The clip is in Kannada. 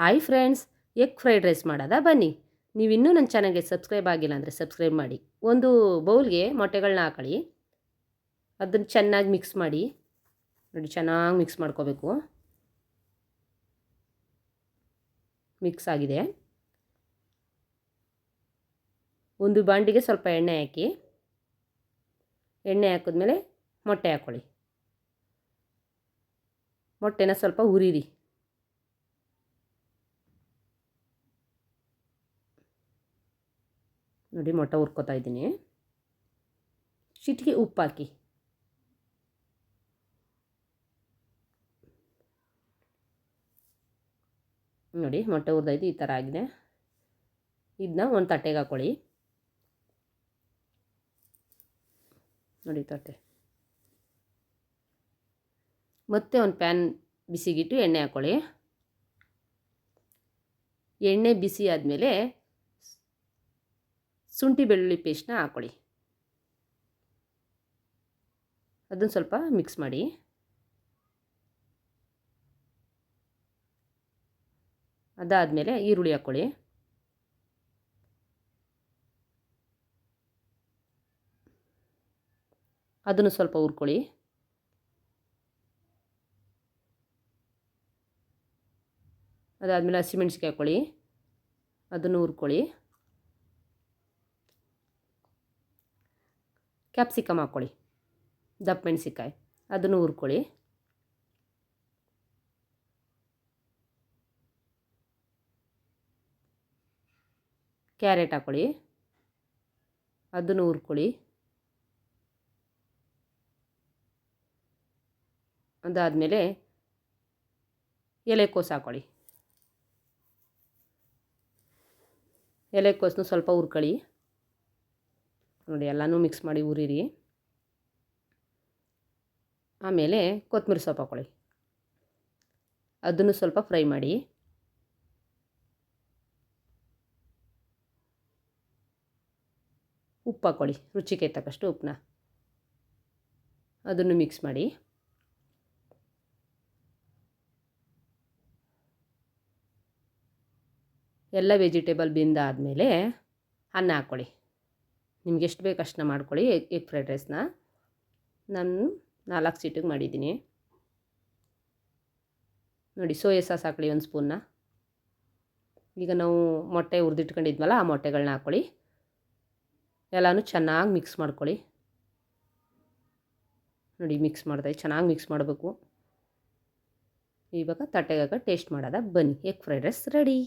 Hi friends, egg fried rice ಮಾಡೋದಾ ಬನ್ನಿ. ನೀವಿನ್ನೂ ನನ್ನ ಚಾನಲ್ಗೆ ಸಬ್ಸ್ಕ್ರೈಬ್ ಆಗಿಲ್ಲ ಅಂದರೆ ಸಬ್ಸ್ಕ್ರೈಬ್ ಮಾಡಿ. ಒಂದು ಬೌಲ್ಗೆ ಮೊಟ್ಟೆಗಳನ್ನ ಹಾಕೊಳ್ಳಿ. ಅದನ್ನು ಚೆನ್ನಾಗಿ ಮಿಕ್ಸ್ ಮಾಡಿ. ನೋಡಿ, ಚೆನ್ನಾಗಿ ಮಿಕ್ಸ್ ಮಾಡ್ಕೋಬೇಕು. ಮಿಕ್ಸ್ ಆಗಿದೆ. ಒಂದು ಬಾಂಡಿಗೆ ಸ್ವಲ್ಪ ಎಣ್ಣೆ ಹಾಕಿ. ಎಣ್ಣೆ ಹಾಕಿದ್ಮೇಲೆ ಮೊಟ್ಟೆ ಹಾಕ್ಕೊಳ್ಳಿ. ಮೊಟ್ಟೆನ ಸ್ವಲ್ಪ ಹುರಿರಿ. ನೋಡಿ, ಮೊಟ್ಟೆ ಹುರ್ಕೋತಾ ಇದ್ದೀನಿ. ಚಿಟಿಕೆ ಉಪ್ಪು ಹಾಕಿ. ನೋಡಿ, ಮೊಟ್ಟೆ ಹುರಿದೈದು ಈ ಥರ ಆಗಿದೆ. ಇದನ್ನ ಒಂದು ತಟ್ಟೆಗೆ ಹಾಕ್ಕೊಳ್ಳಿ. ನೋಡಿ ತಟ್ಟೆ. ಮತ್ತೆ ಒಂದು ಪ್ಯಾನ್ ಬಿಸಿಗಿಟ್ಟು ಎಣ್ಣೆ ಹಾಕ್ಕೊಳ್ಳಿ. ಎಣ್ಣೆ ಬಿಸಿ ಆದಮೇಲೆ ಶುಂಠಿ ಬೆಳ್ಳುಳ್ಳಿ ಪೇಸ್ಟ್ನ ಹಾಕ್ಕೊಳ್ಳಿ. ಅದನ್ನು ಸ್ವಲ್ಪ ಮಿಕ್ಸ್ ಮಾಡಿ. ಅದಾದಮೇಲೆ ಈರುಳ್ಳಿ ಹಾಕ್ಕೊಳ್ಳಿ. ಅದನ್ನು ಸ್ವಲ್ಪ ಹುರ್ಕೊಳ್ಳಿ. ಅದಾದಮೇಲೆ ಹಸಿಮೆಣ್ಸಿಕಾಯಿ ಹಾಕ್ಕೊಳ್ಳಿ. ಅದನ್ನು ಹುರ್ಕೊಳ್ಳಿ. ಕ್ಯಾಪ್ಸಿಕಮ್ ಹಾಕ್ಕೊಳ್ಳಿ, ದಪ್ಪ ಮೆಣಸಿಕಾಯಿ, ಅದನ್ನು ಹುರ್ಕೊಳ್ಳಿ. ಕ್ಯಾರೆಟ್ ಹಾಕ್ಕೊಳ್ಳಿ, ಅದನ್ನು ಹುರ್ಕೊಳ್ಳಿ. ಅದಾದಮೇಲೆ ಎಲೆಕೋಸು ಹಾಕ್ಕೊಳ್ಳಿ. ಎಲೆಕೋಸನ್ನು ಸ್ವಲ್ಪ ಹುರ್ಕೊಳ್ಳಿ. ನೋಡಿ, ಎಲ್ಲನೂ ಮಿಕ್ಸ್ ಮಾಡಿ ಹುರಿರಿ. ಆಮೇಲೆ ಕೊತ್ತಂಬರಿ ಸೊಪ್ಪು ಹಾಕ್ಕೊಳ್ಳಿ. ಅದನ್ನು ಸ್ವಲ್ಪ ಫ್ರೈ ಮಾಡಿ. ಉಪ್ಪು ಹಾಕ್ಕೊಳ್ಳಿ, ರುಚಿಗೆ ತಕ್ಕಷ್ಟು ಉಪ್ಪನ್ನ. ಅದನ್ನು ಮಿಕ್ಸ್ ಮಾಡಿ. ಎಲ್ಲ ವೆಜಿಟೇಬಲ್ ಬೆಂದಾದಮೇಲೆ ಅನ್ನ ಹಾಕ್ಕೊಳ್ಳಿ. ನಿಮ್ಗೆ ಎಷ್ಟು ಬೇಕು ಅಷ್ಟನ್ನ ಮಾಡ್ಕೊಳ್ಳಿ. ಎಗ್ ಫ್ರೈಡ್ ರೈಸ್ನ ನಾನು 4 ಸೀಟಿಗೆ ಮಾಡಿದ್ದೀನಿ. ನೋಡಿ, ಸೋಯಾ ಸಾಸ್ ಹಾಕ್ಕೊಳ್ಳಿ ಒಂದು ಸ್ಪೂನ್ನ. ಈಗ ನಾವು ಮೊಟ್ಟೆ ಹುರಿದಿಟ್ಕೊಂಡಿದ್ವಲ್ಲ, ಆ ಮೊಟ್ಟೆಗಳನ್ನ ಹಾಕ್ಕೊಳ್ಳಿ. ಎಲ್ಲನೂ ಚೆನ್ನಾಗಿ ಮಿಕ್ಸ್ ಮಾಡ್ಕೊಳ್ಳಿ. ನೋಡಿ, ಮಿಕ್ಸ್ ಮಾಡಿದೆ. ಚೆನ್ನಾಗಿ ಮಿಕ್ಸ್ ಮಾಡಬೇಕು. ಇವಾಗ ತಟ್ಟೆಗೆ ಟೇಸ್ಟ್ ಮಾಡೋದಾ ಬನ್ನಿ. Egg fried rice ready.